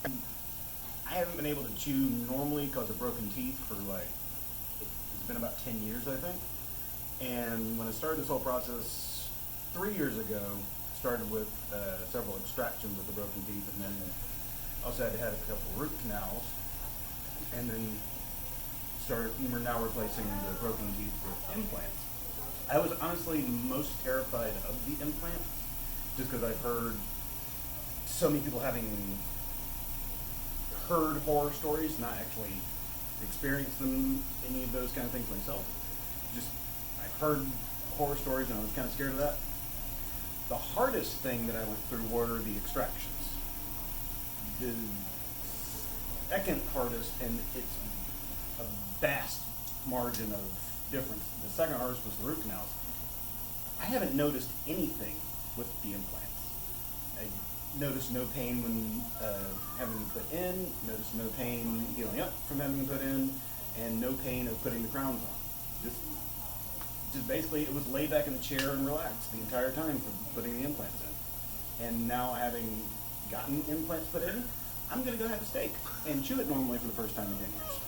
I haven't been able to chew normally because of broken teeth for like, it's been about 10 years, I think. And when I started this whole process 3 years ago, started with several extractions of the broken teeth, and then also had a couple root canals, and then we're now replacing the broken teeth with implants. I was honestly most terrified of the implants, just because I've heard so many people having heard horror stories, not actually experienced them, any of those kind of things myself. Just, I've heard horror stories and I was kind of scared of that. The hardest thing that I went through were the extractions. The second hardest, and it's a vast margin of difference. The second hardest was the root canals. I haven't noticed anything with the implants. I noticed no pain when having them put in, noticed no pain healing up from having them put in, and no pain of putting the crowns on. Just basically, it was lay back in the chair and relax the entire time for putting the implants in. And now having gotten implants put in, I'm gonna go have a steak and chew it normally for the first time in 10 years.